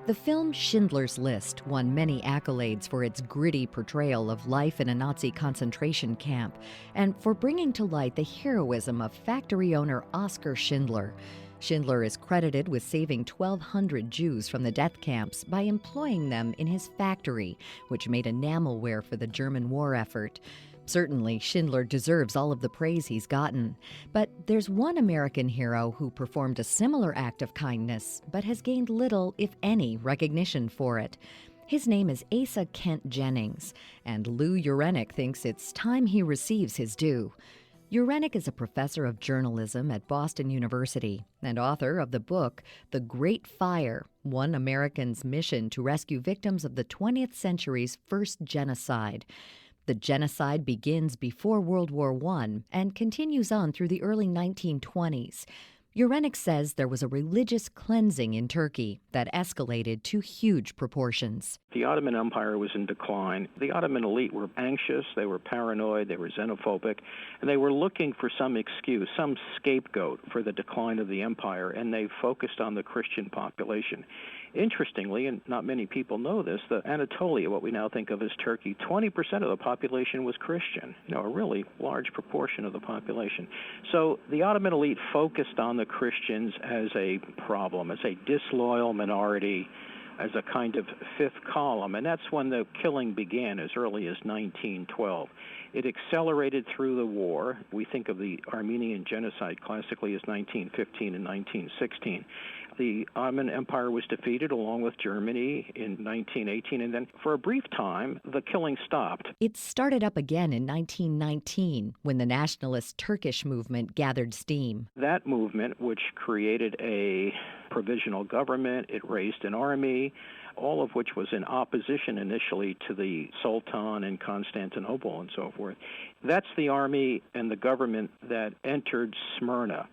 The film Schindler's List won many accolades for its gritty portrayal of life in a Nazi concentration camp and for bringing to light the heroism of factory owner Oskar Schindler. Schindler is credited with saving 1,200 Jews from the death camps by employing them in his factory, which made enamelware for the German war effort. Certainly, Schindler deserves all of the praise he's gotten. But there's one American hero who performed a similar act of kindness, but has gained little, if any, recognition for it. His name is Asa Kent Jennings, and Lou Urenick thinks it's time he receives his due. Urenick is a professor of journalism at Boston University and author of the book The Great Fire, One American's Mission to Rescue Victims of the 20th Century's First Genocide. The genocide begins before World War I and continues on through the early 1920s. Urenick says there was a religious cleansing in Turkey that escalated to huge proportions. The Ottoman Empire was in decline. The Ottoman elite were anxious, they were paranoid, they were xenophobic, and they were looking for some excuse, some scapegoat for the decline of the empire, and they focused on the Christian population. Interestingly, and not many people know this, that Anatolia, what we now think of as Turkey, 20% of the population was Christian, a really large proportion of the population. So the Ottoman elite focused on the Christians as a problem, as a disloyal minority, as a kind of fifth column, and that's when the killing began as early as 1912. It accelerated through the war. We think of the Armenian genocide classically as 1915 and 1916. The Ottoman Empire was defeated along with Germany in 1918, and then for a brief time, the killing stopped. It started up again in 1919 when the nationalist Turkish movement gathered steam. That movement, which created a provisional government, it raised an army, all of which was in opposition initially to the Sultan in Constantinople and so forth. That's the army and the government that entered Smyrna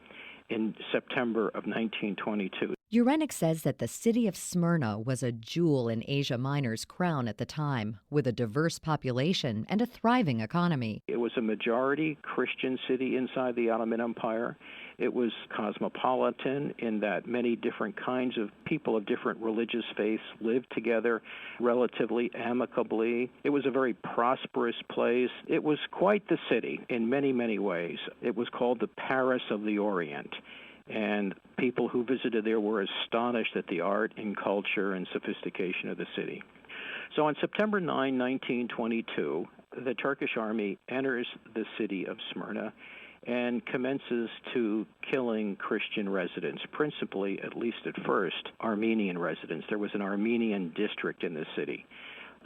in September of 1922. Urenick says that the city of Smyrna was a jewel in Asia Minor's crown at the time, with a diverse population and a thriving economy. It was a majority Christian city inside the Ottoman Empire. It was cosmopolitan in that many different kinds of people of different religious faiths lived together relatively amicably. It was a very prosperous place. It was quite the city in many, many ways. It was called the Paris of the Orient. And people who visited there were astonished at the art and culture and sophistication of the city. So on September 9, 1922, the Turkish army enters the city of Smyrna and commences to killing Christian residents, principally, at least at first, Armenian residents. There was an Armenian district in the city.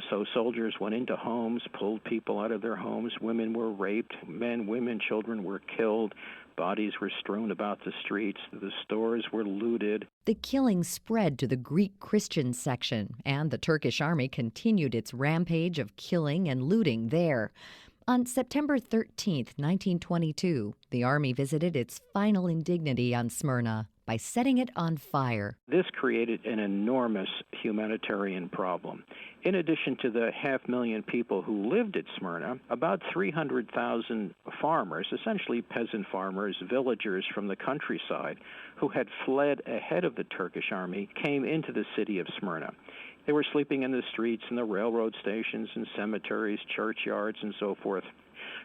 So soldiers went into homes, pulled people out of their homes. Women were raped. Men, women, children were killed. Bodies were strewn about the streets. The stores were looted. The killing spread to the Greek Christian section, and the Turkish army continued its rampage of killing and looting there. On September 13, 1922, the army visited its final indignity on Smyrna by setting it on fire. This created an enormous humanitarian problem. In addition to the 500,000 people who lived at Smyrna, about 300,000 farmers, essentially peasant farmers, villagers from the countryside, who had fled ahead of the Turkish army, came into the city of Smyrna. They were sleeping in the streets and the railroad stations and cemeteries, churchyards, and so forth.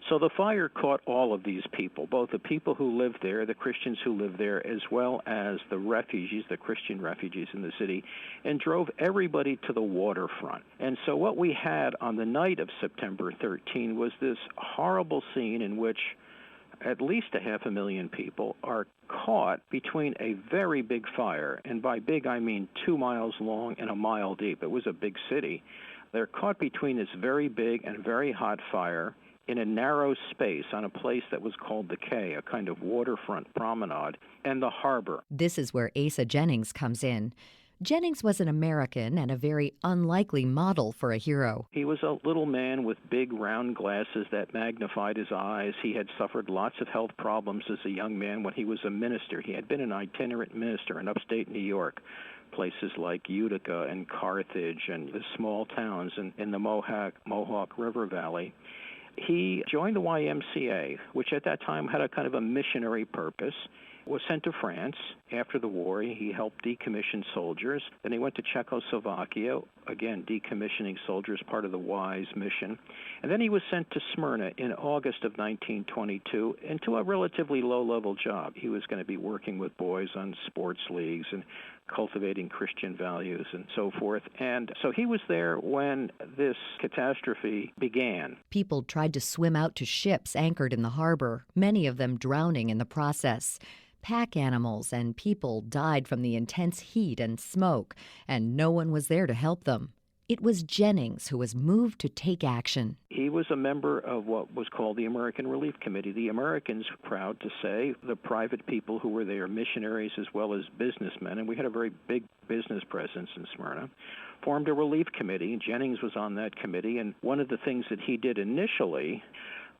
So the fire caught all of these people, both the people who lived there, the Christians who lived there, as well as the refugees, the Christian refugees in the city, and drove everybody to the waterfront. And so what we had on the night of September 13 was this horrible scene in which at least 500,000 people are caught between a very big fire, and by big I mean 2 miles long and a mile deep. It was a big city. They're caught between this very big and very hot fire in a narrow space on a place that was called the Quay, a kind of waterfront promenade, and the harbor. This is where Asa Jennings comes in. Jennings was an American and a very unlikely model for a hero. He was a little man with big round glasses that magnified his eyes. He had suffered lots of health problems as a young man when he was a minister. He had been an itinerant minister in upstate New York, places like Utica and Carthage and the small towns in the Mohawk River Valley. He joined the YMCA, which at that time had a kind of a missionary purpose. was sent to France after the war. He helped decommission soldiers. Then he went to Czechoslovakia, again decommissioning soldiers, part of the WISE mission. And then he was sent to Smyrna in August of 1922 into a relatively low-level job. He was going to be working with boys on sports leagues and cultivating Christian values and so forth. And so he was there when this catastrophe began. People tried to swim out to ships anchored in the harbor, many of them drowning in the process. Pack animals and people died from the intense heat and smoke, and no one was there to help them. It was Jennings who was moved to take action. He was a member of what was called the American Relief Committee. The Americans, proud to say, the private people who were there, missionaries as well as businessmen, and we had a very big business presence in Smyrna, formed a relief committee. Jennings was on that committee, and one of the things that he did initially,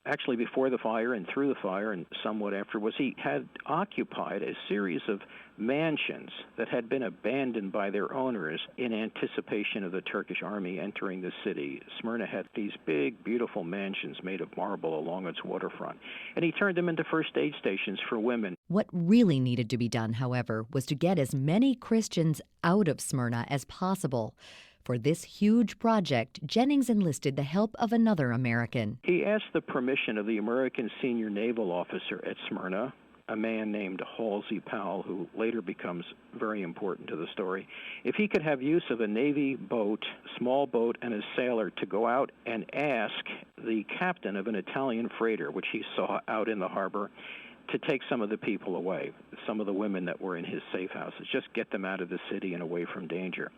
actually before the fire and through the fire and somewhat after, was he had occupied a series of mansions that had been abandoned by their owners in anticipation of the Turkish army entering the city. Smyrna had these big, beautiful mansions made of marble along its waterfront, and he turned them into first aid stations for women. What really needed to be done, however, was to get as many Christians out of Smyrna as possible. For this huge project, Jennings enlisted the help of another American. He asked the permission of the American senior naval officer at Smyrna, a man named Halsey Powell, who later becomes very important to the story, if he could have use of a Navy boat, small boat, and a sailor to go out and ask the captain of an Italian freighter, which he saw out in the harbor, to take some of the people away, some of the women that were in his safe houses, just get them out of the city and away from danger.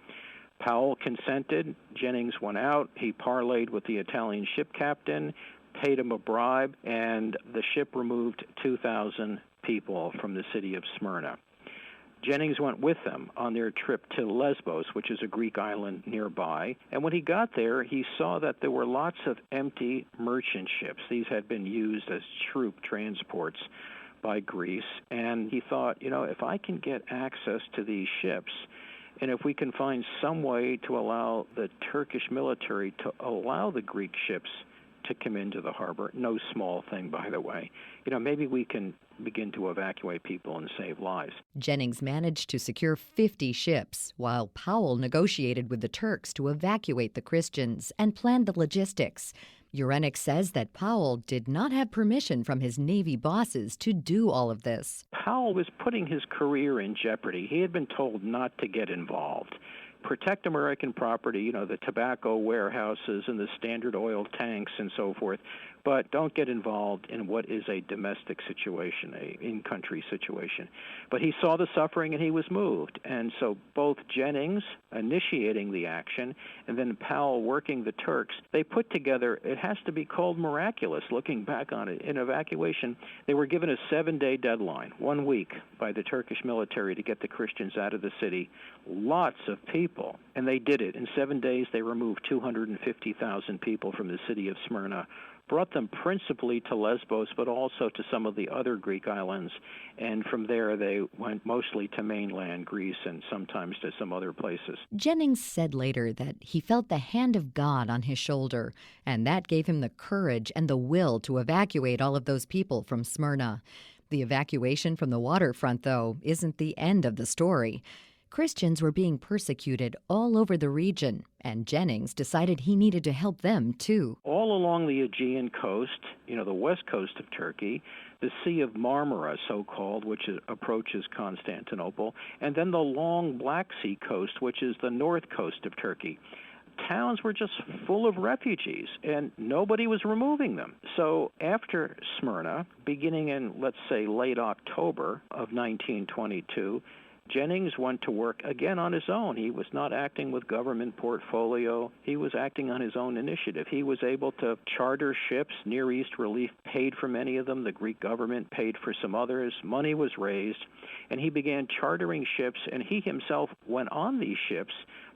Powell consented. Jennings went out. He parlayed with the Italian ship captain, paid him a bribe, and the ship removed 2,000 people from the city of Smyrna. Jennings went with them on their trip to Lesbos, which is a Greek island nearby. And when he got there, he saw that there were lots of empty merchant ships. These had been used as troop transports by Greece. And he thought, if I can get access to these ships, and if we can find some way to allow the Turkish military to allow the Greek ships to come into the harbor, no small thing, by the way, maybe we can begin to evacuate people and save lives. Jennings managed to secure 50 ships, while Powell negotiated with the Turks to evacuate the Christians and planned the logistics. Urenik says that Powell did not have permission from his Navy bosses to do all of this. Powell was putting his career in jeopardy. He had been told not to get involved. Protect American property, the tobacco warehouses and the Standard Oil tanks and so forth, but don't get involved in what is a domestic situation, a in-country situation. But he saw the suffering and he was moved. And so both Jennings initiating the action and then Powell working the Turks, they put together, it has to be called miraculous looking back on it. In evacuation, they were given a 7-day deadline, 1 week, by the Turkish military to get the Christians out of the city. Lots of people. And they did it. In 7 days, they removed 250,000 people from the city of Smyrna, brought them principally to Lesbos, but also to some of the other Greek islands. And from there, they went mostly to mainland Greece and sometimes to some other places. Jennings said later that he felt the hand of God on his shoulder, and that gave him the courage and the will to evacuate all of those people from Smyrna. The evacuation from the waterfront, though, isn't the end of the story. Christians were being persecuted all over the region, and Jennings decided he needed to help them, too. All along the Aegean coast, the west coast of Turkey, the Sea of Marmara, so-called, which approaches Constantinople, and then the long Black Sea coast, which is the north coast of Turkey. Towns were just full of refugees, and nobody was removing them. So after Smyrna, beginning in, let's say, late October of 1922, Jennings went to work again on his own. He was not acting with government portfolio. He was acting on his own initiative. He was able to charter ships. Near East Relief paid for many of them. The Greek government paid for some others. Money was raised, and he began chartering ships, and he himself went on these ships,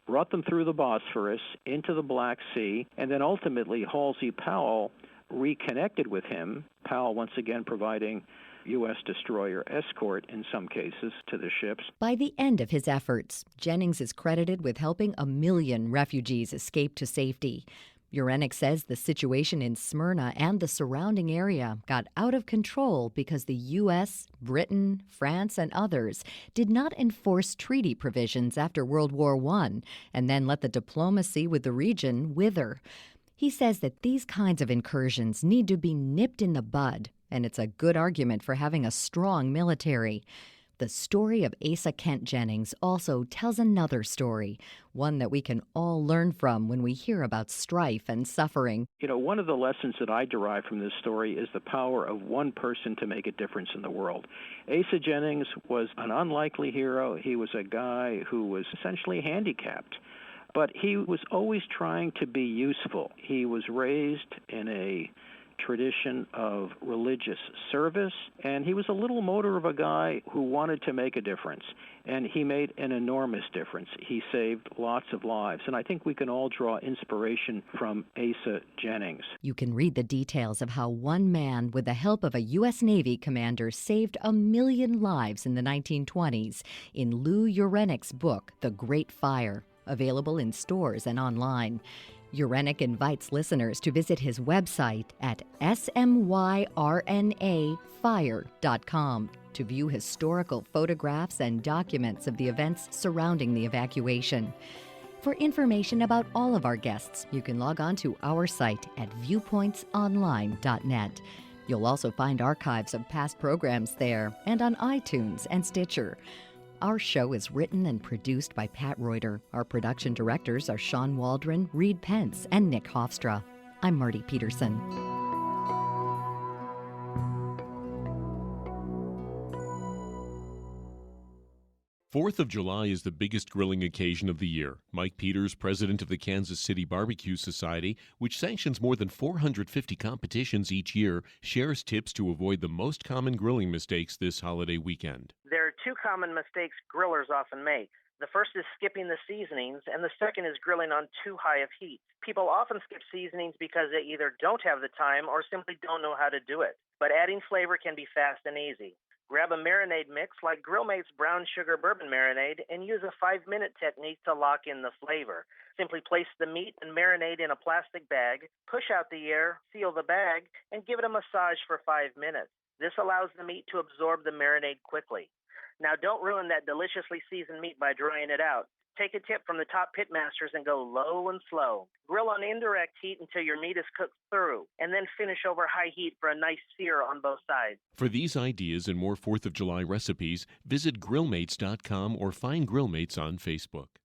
brought them through the Bosphorus into the Black Sea, and then ultimately Halsey Powell reconnected with him, Powell once again providing U.S. destroyer escort in some cases to the ships. By the end of his efforts, Jennings is credited with helping 1 million refugees escape to safety. Urenic says the situation in Smyrna and the surrounding area got out of control because the U.S., Britain, France, and others did not enforce treaty provisions after World War I and then let the diplomacy with the region wither. He says that these kinds of incursions need to be nipped in the bud, and it's a good argument for having a strong military. The story of Asa Kent Jennings also tells another story, one that we can all learn from when we hear about strife and suffering. One of the lessons that I derive from this story is the power of one person to make a difference in the world. Asa Jennings was an unlikely hero. He was a guy who was essentially handicapped, but he was always trying to be useful. He was raised in a tradition of religious service, and he was a little motor of a guy who wanted to make a difference, and he made an enormous difference. He saved lots of lives, and I think we can all draw inspiration from Asa Jennings. You can read the details of how one man, with the help of a U.S. Navy commander, saved 1 million lives in the 1920s in Lou Urenic's book, The Great Fire, available in stores and online. Urenic invites listeners to visit his website at smyrnafire.com to view historical photographs and documents of the events surrounding the evacuation. For information about all of our guests, you can log on to our site at viewpointsonline.net. You'll also find archives of past programs there and on iTunes and Stitcher. Our show is written and produced by Pat Reuter. Our production directors are Sean Waldron, Reed Pence, and Nick Hofstra. I'm Marty Peterson. 4th of July is the biggest grilling occasion of the year. Mike Peters, president of the Kansas City Barbecue Society, which sanctions more than 450 competitions each year, shares tips to avoid the most common grilling mistakes this holiday weekend. There are two common mistakes grillers often make. The first is skipping the seasonings, and the second is grilling on too high of heat. People often skip seasonings because they either don't have the time or simply don't know how to do it. But adding flavor can be fast and easy. Grab a marinade mix like GrillMate's brown sugar bourbon marinade and use a 5-minute technique to lock in the flavor. Simply place the meat and marinade in a plastic bag, push out the air, seal the bag, and give it a massage for 5 minutes. This allows the meat to absorb the marinade quickly. Now, don't ruin that deliciously seasoned meat by drying it out. Take a tip from the top pit masters and go low and slow. Grill on indirect heat until your meat is cooked through, and then finish over high heat for a nice sear on both sides. For these ideas and more 4th of July recipes, visit grillmates.com or find GrillMates on Facebook.